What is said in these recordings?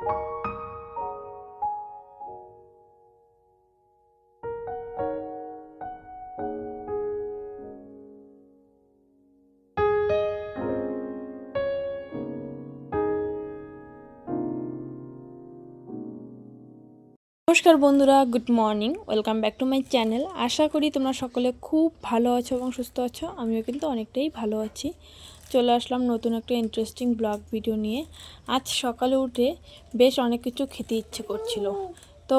নমস্কার বন্ধুরা, good morning. Welcome back to my channel. আশা করি তোমরা সকলে খুব ভালো আছো এবং সুস্থ আছো। আমিও কিন্তু অনেকটাই ভালো আছি। চলে আসলাম নতুন একটা ইন্টারেস্টিং ব্লগ ভিডিও নিয়ে। আজ সকালে উঠে বেশ অনেক কিছু খেতে ইচ্ছে করছিল। তো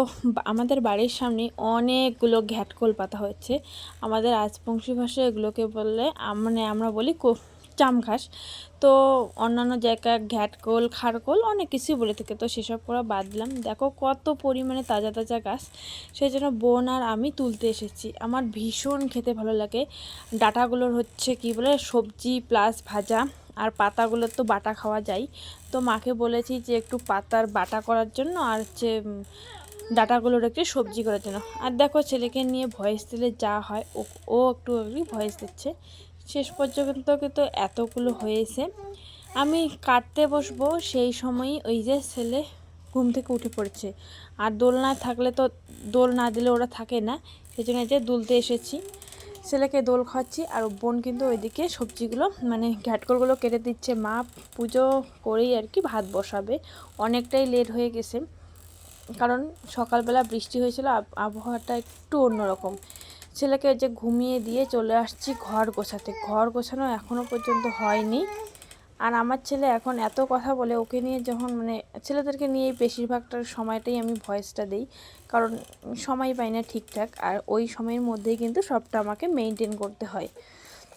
আমাদের বাড়ির সামনে অনেকগুলো ঘ্যাটকোল পাতা হয়েছে। আমাদের রাজবংশী ভাষায় এগুলোকে বললে মানে আমরা বলি চাম ঘাস। তো অন্যান্য জায়গায় ঘ্যাটকোল, খারকোল অনেক কিছুই বলে থাকে। তো সেসব করা বাদ দিলাম। দেখো কত পরিমাণে তাজা তাজা গাছ, সেই জন্য বোন আর আমি তুলতে এসেছি। আমার ভীষণ খেতে ভালো লাগে। ডাঁটাগুলোর হচ্ছে কি বলে সবজি প্লাস ভাজা, আর পাতাগুলোর তো বাটা খাওয়া যায়। তো মাকে বলেছি যে একটু পাতার বাটা করার জন্য, আর হচ্ছে ডাঁটাগুলোর একটু সবজি করার জন্য। আর দেখো ছেলেকে নিয়ে ভয়েস দিলে যা হয়, ও একটু ভয়েস দিচ্ছে। শেষ পর্যন্ত কিন্তু এতগুলো হয়েছে। আমি কাটতে বসবো সেই সময়ই ওই যে ছেলে ঘুম থেকে উঠে পড়েছে। আর দোলনা থাকলে তো, দোল না দিলে ওরা থাকে না, সেই জন্য যে দুলতে এসেছি। ছেলেকে দোল খাওয়াচ্ছি, আর বোন কিন্তু ওইদিকে সবজিগুলো মানে ঘ্যাটকলগুলো কেটে দিচ্ছে। মা পুজো করেই আর কি ভাত বসাবে। অনেকটাই লেট হয়ে গেছে, কারণ সকালবেলা বৃষ্টি হয়েছিল, আবহাওয়াটা একটু অন্যরকম। ছেলেকে যে ঘুমিয়ে দিয়ে চলে আসছি ঘর গোছাতে। ঘর গোছানো এখনও পর্যন্ত হয়নি। আর আমার ছেলে এখন এত কথা বলে, ওকে নিয়ে যখন মানে ছেলেদেরকে নিয়ে বেশিরভাগটার সময়টাই আমি ভয়েসটা দিই, কারণ সময় পাই না ঠিকঠাক। আর ওই সময়ের মধ্যেই কিন্তু সবটা আমাকে মেনটেন করতে হয়।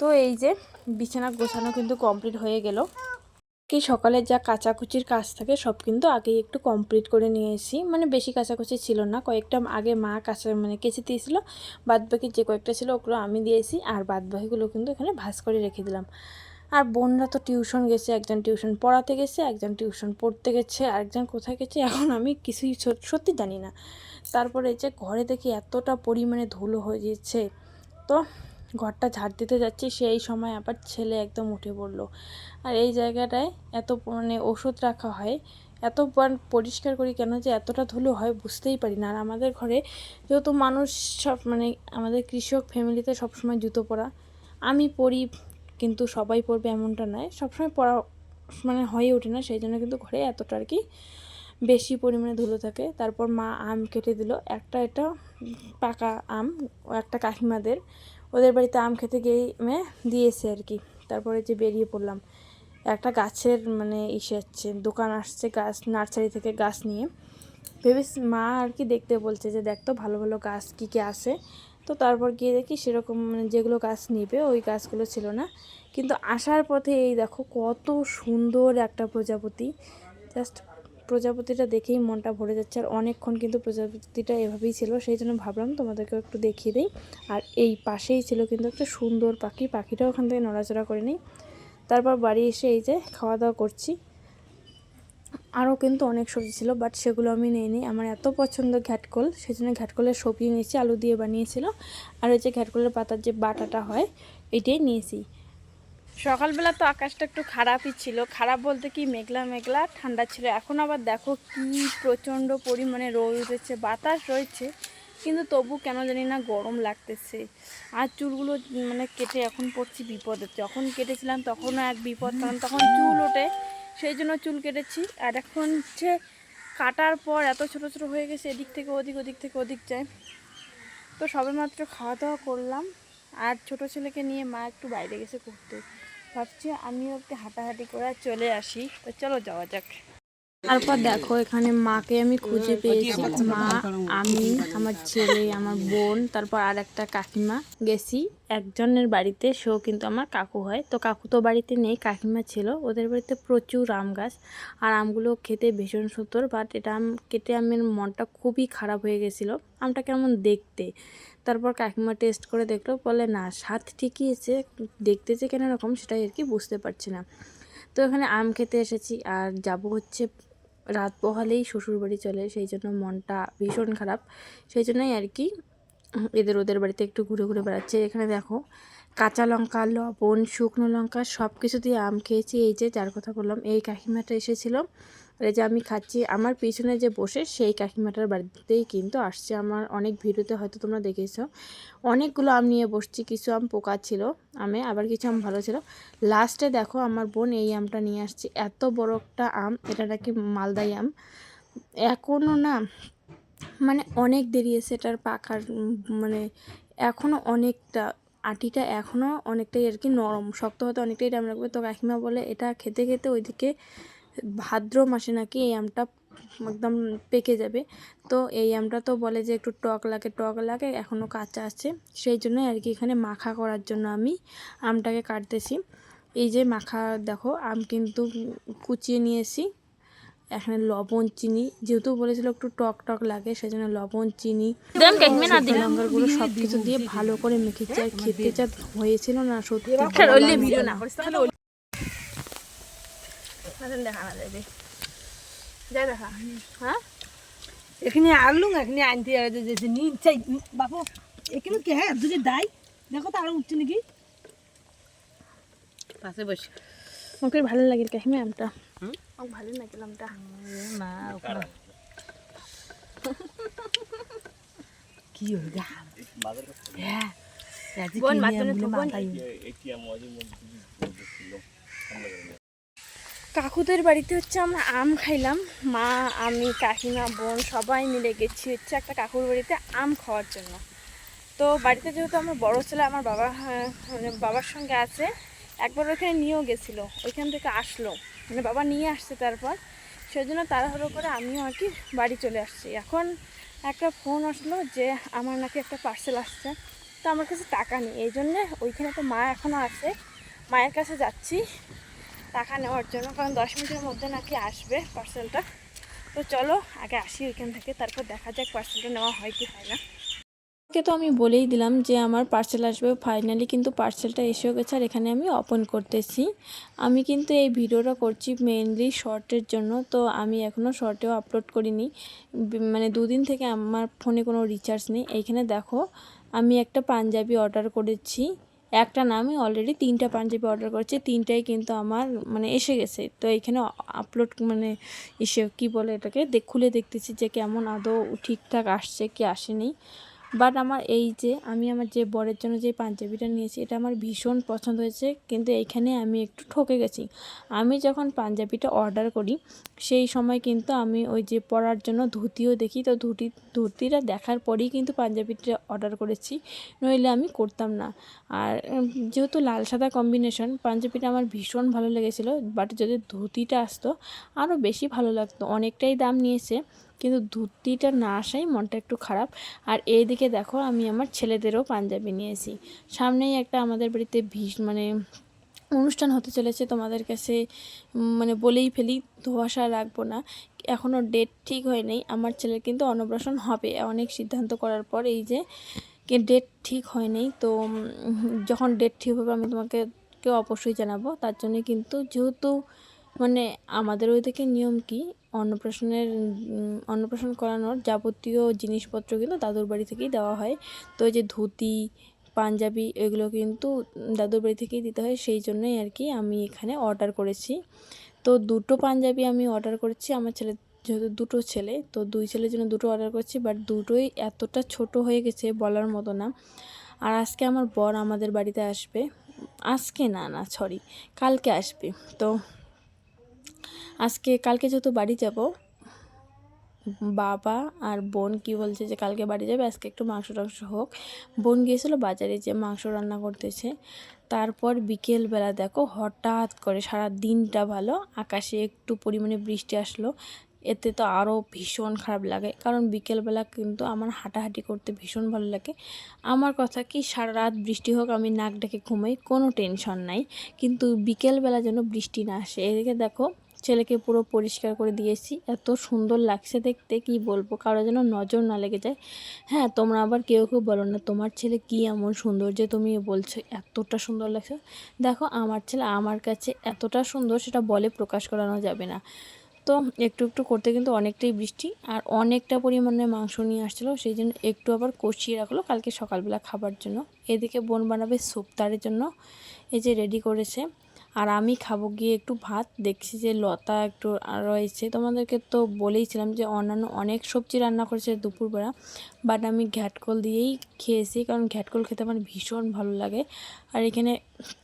তো এই যে বিছানা গোছানো কিন্তু কমপ্লিট হয়ে গেল। কি সকালে যা কাচাকুচির কাজ থাকে সব কিন্তু আগেই একটু কমপ্লিট করে নিয়ে এসি। মানে বেশি কাচাকুচি ছিল না, কয়েকটা আগে মা মানে কেচে দিয়েছিল। বাদবাকি যে কয়েকটা ছিল ওগুলো আমি দিয়েছি, আর বাদবাকিগুলো কিন্তু এখানে ভাঁজ করে রেখে দিলাম। আর বোনরা তো টিউশন গেছে, একজন টিউশন পড়াতে গেছে, একজন টিউশন পড়তে গেছে, আরেকজন কোথায় গেছে এখন আমি কিছুই সত্যি জানি না। তারপরে যে ঘরে দেখি এতটা পরিমাণে ধুলো হয়ে যাচ্ছে, তো ঘরটা ঝাড় দিতে যাচ্ছি, সেই সময় আবার ছেলে একদম উঠে পড়লো। আর এই জায়গাটায় এত মানে ওষুধ রাখা হয়, এতবার পরিষ্কার করি কেন যে এতটা ধুলো হয় বুঝতেই পারি না। আর আমাদের ঘরে যেহেতু মানুষ সব মানে আমাদের কৃষক ফ্যামিলিতে সবসময় জুতো পরা, আমি পরি কিন্তু সবাই পরবে এমনটা নয়, সবসময় পরা মানে হয়ে ওঠে না, সেই জন্য কিন্তু ঘরে এতটা আর কি বেশি পরিমাণে ধুলো থাকে। তারপর মা আম কেটে দিল, এটা পাকা আম, ও একটা কাকিমাদের, ওদের বাড়িতে আম খেতে গিয়ে দিয়েছে আর কি। তারপরে যে বেরিয়ে পড়লাম, একটা গাছের মানে আসছে, দোকান আসছে গাছ, নার্সারি থেকে গাছ নিয়ে। ভেবেছি মা আর কি দেখতে বলছে যে দেখ তো ভালো ভালো গাছ কী কী আছে। তো তারপর গিয়ে দেখি সেরকম মানে যেগুলো গাছ নিবে ওই গাছগুলো ছিল না। কিন্তু আসার পথে এই দেখো কত সুন্দর একটা প্রজাপতি, জাস্ট প্রজাপতিটা দেখেই মনটা ভরে যাচ্ছে। আর অনেকক্ষণ কিন্তু প্রজাপতিটা এভাবেই ছিল, সেই জন্য ভাবলাম তোমাদেরকেও একটু দেখিয়ে দিই। আর এই পাশেই ছিল কিন্তু একটা সুন্দর পাখি, পাখিটাও ওখান থেকে নড়াচড়া করেনি। তারপর বাড়ি এসে এই যে খাওয়া দাওয়া করছি। আরও কিন্তু অনেক সবজি ছিল, বাট সেগুলো আমি নিইনি। আমার এত পছন্দ ঘ্যাটকল, সেই জন্য ঘ্যাটকলের সবজি নিয়েছি, আলু দিয়ে বানিয়েছিল। আর ওই যে ঘ্যাটকলের পাতার যে বাটাটা হয় এটাই নিয়েছি। সকালবেলা তো আকাশটা একটু খারাপই ছিল, খারাপ বলতে কি মেঘলা মেঘলা ঠান্ডা ছিল। এখন আবার দেখো কি প্রচণ্ড পরিমাণে রোদ উঠেছে, বাতাস রয়েছে, কিন্তু তবু কেন জানি না গরম লাগতেছে। আর চুলগুলো মানে কেটে এখন পড়ছি বিপদে। যখন কেটেছিলাম তখনও এক বিপদ, কারণ তখন চুল ওঠে, সেই জন্য চুল কেটেছি। আর এখন হচ্ছে কাটার পর এত ছোটো ছোটো হয়ে গেছে, এদিক থেকে ওদিক, ওদিক থেকে ওদিক যায়। তো সবেমাত্র খাওয়া দাওয়া করলাম, আর ছোটো ছেলেকে নিয়ে মা একটু বাইরে গেছে ঘুরতে। ভাবছি আমিও একটু হাঁটাহাঁটি করে চলে আসি। তো চলো যাওয়া যাক। তারপর দেখো এখানে মাকে আমি খুঁজে পেয়েছি। মা, আমি, আমার ছেলে, আমার বোন, তারপর আর একটা কাকিমা গেছি একজনের বাড়িতে। সেও কিন্তু আমার কাকু হয়। তো কাকু তো বাড়িতে নেই, কাকিমা ছিল, ওদের বাড়িতে প্রচুর আম গাছ। আর আমগুলো খেতে ভীষণ সুন্দর, বাট এটা আম কেটে আমার মনটা খুবই খারাপ হয়ে গেছিলো, আমটা কেমন দেখতে। তারপর কাকিমা টেস্ট করে দেখলো, বলে না স্বাদ ঠিকই আছে, দেখতে যে কেন রকম সেটাই আর কি বুঝতে পারছি না। তো এখানে আম খেতে এসেছি, আর যাব হচ্ছে রাত পোহালেই শ্বশুরবাড়ি চলে, সেই জন্য মনটা ভীষণ খারাপ। সেই জন্যই আর কি ওদের বাড়িতে একটু ঘুরে ঘুরে বেড়াচ্ছে। এখানে দেখো কাঁচা লঙ্কা, লবণ, শুকনো লঙ্কা সব কিছু দিয়ে আম খেয়েছি। এই যে যার কথা বললাম এই কাকিমাটা এসেছিলো, আর এই যে আমি খাচ্ছি, আমার পিছনে যে বসে সেই কাকিমাটার বাড়িতেই কিন্তু আসছে। আমার অনেক ভিডিওতে হয়তো তোমরা দেখেছো, অনেকগুলো আম নিয়ে বসছি। কিছু আম পোকা ছিল আমে, আবার কিছু আম ভালো ছিল। লাস্টে দেখো আমার বোন এই আমটা নিয়ে আসছে, এত বড় একটা আম, এটা নাকি মালদাই আম। এখনও না মানে অনেক দেরি আছে এটার পাকার, মানে এখনও অনেকটা, আটিটা এখনও অনেকটাই আর কি নরম, শক্ত হতে অনেকটাই টাইম লাগবে। তো কাকিমা বলে এটা খেতে খেতে ওইদিকে ভাদ্র মাসে নাকি এই আমটা একদম পেকে যাবে। তো এই আমটা তো বলে যে একটু টক লাগে, এখনও কাঁচা আছে, সেই জন্যই আর কি এখানে মাখা করার জন্য আমি আমটাকে কাটতেছি। এই যে মাখা দেখো, আম কিন্তু কুচিয়ে নিয়েছি। এখানে লবণ, চিনি, যেহেতু বলেছিল একটু টক টক লাগে, সেজন্য লবণ, চিনি, লঙ্কার গুঁড়ো সব কিছু দিয়ে ভালো করে মেখেছি। আর খেতে যা হয়েছিল না সত্যি, ভিডিও না দেখা। হ্যাঁ এখানে আনলু, এখানে আনতে নিন চাই বাবু, এখানে কে হ্যাঁ দুটো দাই দেখো তো আরো উঠছে নাকি পাশে বসে। ওকে ভালো লাগে কাহিমে আমটা, ওকে ভালো লাগে আমটা। মা কি হয়ে গা হ্যাঁ বোন মাতনে তো বোন কাকুদের বাড়িতে হচ্ছে আমরা আম খাইলাম, মা, আমি, কাকিমা, বোন সবাই মিলে গেছি হচ্ছে একটা কাকুর বাড়িতে আম খাওয়ার জন্য। তো বাড়িতে যেহেতু আমার বড় ছেলে আমার বাবা মানে বাবার সঙ্গে আছে, একবার ওখানে নিয়েও গেছিলো, ওইখান থেকে আসলো, মানে বাবা নিয়ে আসছে। তারপর সেই জন্য তাড়াহুড়ো করে আমিও আর কি বাড়ি চলে আসছি। এখন একটা ফোন আসলো যে আমার নাকি একটা পার্সেল আসছে, তো আমার কাছে টাকা নেই, এই জন্যে ওইখানে তো মা এখনও আছে, মায়ের কাছে যাচ্ছি টাকা নেওয়ার জন্য, কারণ 10 মিনিটের মধ্যে নাকি আসবে পার্সেলটা। তো চলো আগে আসি ওইখান থেকে, তারপর দেখা যাক পার্সেলটা নেওয়া হয় কি হয় না। ওকে তো আমি বলেই দিলাম যে আমার পার্সেল আসবে, ফাইনালি কিন্তু পার্সেলটা এসেও গেছে। আর এখানে আমি ওপেন করতেছি। আমি কিন্তু এই ভিডিওটা করছি মেনলি শর্টের জন্য, তো আমি এখনও শর্টেও আপলোড করিনি, মানে 2 দিন থেকে আমার ফোনে কোনো রিচার্জ নেই। এইখানে দেখো আমি একটা পাঞ্জাবি অর্ডার করেছি, একটা না আমি অলরেডি 3টা পাঞ্জাবি অর্ডার করেছি, 3টাই কিন্তু আমার মানে এসে গেছে। তো এইখানে আপলোড মানে এসে কী বলে এটাকে খুলে দেখতেছি যে কেমন আদৌ ঠিকঠাক আসছে কি আসেনি। বাট আমার এই যে আমি আমার যে বরের জন্য যে পাঞ্জাবিটা নিয়েছি এটা আমার ভীষণ পছন্দ হয়েছে, কিন্তু এইখানে আমি একটু ঠকে গেছি। আমি যখন পাঞ্জাবিটা অর্ডার করি সেই সময় কিন্তু আমি ওই যে পরার জন্য ধুতিও দেখি, তো ধুতিটা দেখার পরেই কিন্তু পাঞ্জাবিটা অর্ডার করেছি, নইলে আমি করতাম না। আর যেহেতু লাল সাদা কম্বিনেশন, পাঞ্জাবিটা আমার ভীষণ ভালো লেগেছিলো, বাট যদি ধুতিটা আসতো আরও বেশি ভালো লাগতো। অনেকটাই দাম নিয়েছে, কিন্তু ধুতিটা না আসাই মনটা একটু খারাপ। আর এইদিকে দেখো আমি আমার ছেলেদেরও পাঞ্জাবি নিয়েছি। সামনেই একটা আমাদের বাড়িতে মানে অনুষ্ঠান হতে চলেছে, তোমাদের কাছে মানে বলেই ফেলি, ধোঁয়াশা রাখবো না, এখনও ডেট ঠিক হয় নাই। আমার ছেলের কিন্তু অন্নপ্রাশন হবে, অনেক সিদ্ধান্ত করার পর এই যে ডেট ঠিক হয় নাই। তো যখন ডেট ঠিক হবে আমি তোমাকে অবশ্যই জানাবো। তার জন্য কিন্তু যেহেতু মানে আমাদের ওইদিকে নিয়ম কি, অন্নপ্রাশন করানোর যাবতীয় জিনিসপত্র কিন্তু দাদুর বাড়ি থেকেই দেওয়া হয়। তো এই যে ধুতি, পাঞ্জাবি এগুলো কিন্তু দাদুর বাড়ি থেকেই দিতে হয়, সেই জন্যই আর কি আমি এখানে অর্ডার করেছি। তো 2টো পাঞ্জাবি আমি অর্ডার করেছি, আমার ছেলে যেহেতু 2টো ছেলে, তো 2 ছেলের জন্য 2টো অর্ডার করছি, বাট 2টোই এতটা ছোট হয়ে গেছে বলার মতো না। আর আজকে আমার বর আমাদের বাড়িতে আসবে, আজকে না সরি কালকে আসবে। তো কালকে যেহেতু বাড়ি যাব, বাবা আর বোন কি বলছে যে কালকে বাড়ি যাবে, আজকে একটু মাংস টাংস হোক। বোন গিয়েছিলো বাজারে, যে মাংস রান্না করতেছে। তারপর বিকেলবেলা দেখো হঠাৎ করে সারা দিনটা ভালো, আকাশে একটু পরিমাণে বৃষ্টি আসলো। এতে তো আরও ভীষণ খারাপ লাগে, কারণ বিকেলবেলা কিন্তু আমার হাঁটাহাঁটি করতে ভীষণ ভালো লাগে। আমার কথা কি, সারা রাত বৃষ্টি হোক আমি নাক ডেকে ঘুমাই, কোনো টেনশন নাই, কিন্তু বিকেলবেলা যেন বৃষ্টি না আসে। এদিকে দেখো ছেলেকে পুরো পরিষ্কার করে দিয়েছি, এত সুন্দর লাগছে দেখতে কি বলবো, কারো যেন নজর না লেগে যায়। হ্যাঁ, তোমরা আবার কেউ বলো না তোমার ছেলে কি এমন সুন্দর যে তুমি বলছো এতটা সুন্দর লাগছে। দেখো আমার ছেলে আমার কাছে এতটা সুন্দর সেটা বলে প্রকাশ করানো যাবে না। তো একটু একটু করতে কিন্তু অনেকটাই বৃষ্টি, আর অনেকটা পরিমাণে মাংস নিয়ে আসছিলো, সেই জন্য একটু আবার কষিয়ে রাখলো কালকে সকালবেলা খাবার জন্য। এদিকে বোন বানাবে স্যুপ, তার জন্য এই যে রেডি করেছে। আর আমি খাবো গিয়ে একটু ভাত। দেখছি যে লতা একটু রয়েছে, তোমাদেরকে তো বলেইছিলাম যে অন্যান্য অনেক সবজি রান্না করেছে দুপুরবেলা, বাট আমি ঘ্যাটকল দিয়েই খেয়েছি, কারণ ঘ্যাটকল খেতে আমার ভীষণ ভালো লাগে। আর এখানে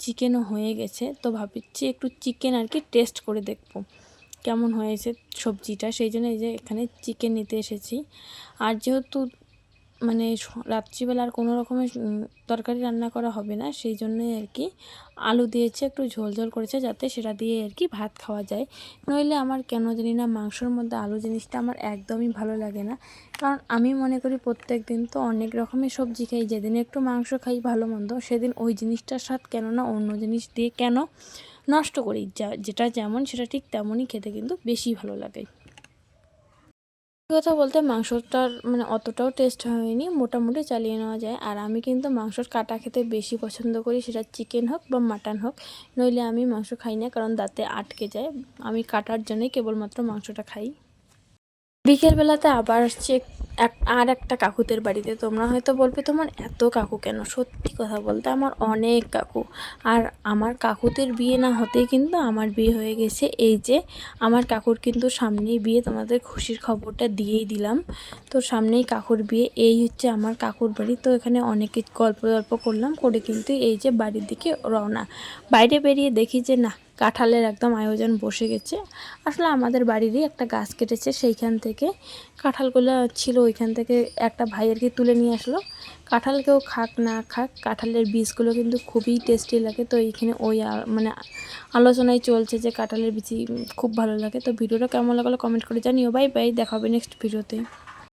চিকেনও হয়ে গেছে, তো ভাবছি একটু চিকেন আর কি টেস্ট করে দেখবো কেমন হয়েছে সবজিটা, সেই জন্য এই যে এখানে চিকেন নিতে এসেছি। আর যেহেতু মানে রাত্রিবেলা আর কোনো রকমের তরকারি রান্না করা হবে না, সেই জন্যই আর কি আলু দিয়েছে, একটু ঝোল ঝোল করেছে যাতে সেটা দিয়ে আর কি ভাত খাওয়া যায়। নইলে আমার কেন জানি না মাংসর মধ্যে আলু জিনিসটা আমার একদমই ভালো লাগে না। কারণ আমি মনে করি প্রত্যেক দিন তো অনেক রকমের সবজি খাই, যেদিন একটু মাংস খাই ভালো মন্দ, সেদিন ওই জিনিসটার স্বাদ কেন না অন্য জিনিস দিয়ে কেন নষ্ট করি, যেটা যেমন সেটা ঠিক তেমনই খেতে কিন্তু বেশি ভালো লাগে। কথা বলতে মাংসটার মানে অতটাও টেস্ট হয়নি, মোটামুটি চালিয়ে নেওয়া যায়। আর আমি কিন্তু মাংসর কাটা খেতে বেশি পছন্দ করি, সেটা চিকেন হোক বা মাটন হোক। নইলে আমি মাংস খাই না, কারণ দাঁতে আটকে যায়। আমি কাটার জন্যই কেবলমাত্র মাংসটা খাই। বিকেলবেলাতে আবার আসছি আর একটা কাকুদের বাড়িতে। তোমরা হয়তো বলবে তোমার এত কাকু কেন, সত্যি কথা বলতে আমার অনেক কাকু। আর আমার কাকুদের বিয়ে না হতেই কিন্তু আমার বিয়ে হয়ে গেছে। এই যে আমার কাকুর কিন্তু সামনেই বিয়ে, তোমাদের খুশির খবরটা দিয়েই দিলাম। তো সামনেই কাকুর বিয়ে, এই হচ্ছে আমার কাকুর বাড়ি। তো এখানে অনেকে গল্প করলাম, করে কিন্তু এই যে বাড়ির দিকে রওনা। বাইরে বেরিয়ে দেখি যে না, কাঁঠালের একদম আয়োজন বসে গেছে। আসলে আমাদের বাড়িরই একটা গাছ কেটেছে, সেইখান থেকে কাঁঠালগুলো ছিল, ওইখান থেকে একটা ভাই আর কি তুলে নিয়ে আসলো। কাঁঠাল কেউ খাক না খাক, কাঁঠালের বীজগুলো কিন্তু খুবই টেস্টি লাগে। তো এইখানে ওই মানে আলোচনায় চলছে যে কাঁঠালের বীজ খুব ভালো লাগে। তো ভিডিওটা কেমন লাগলো কমেন্ট করে জানিও। বাই বাই, দেখা হবে নেক্সট ভিডিওতে।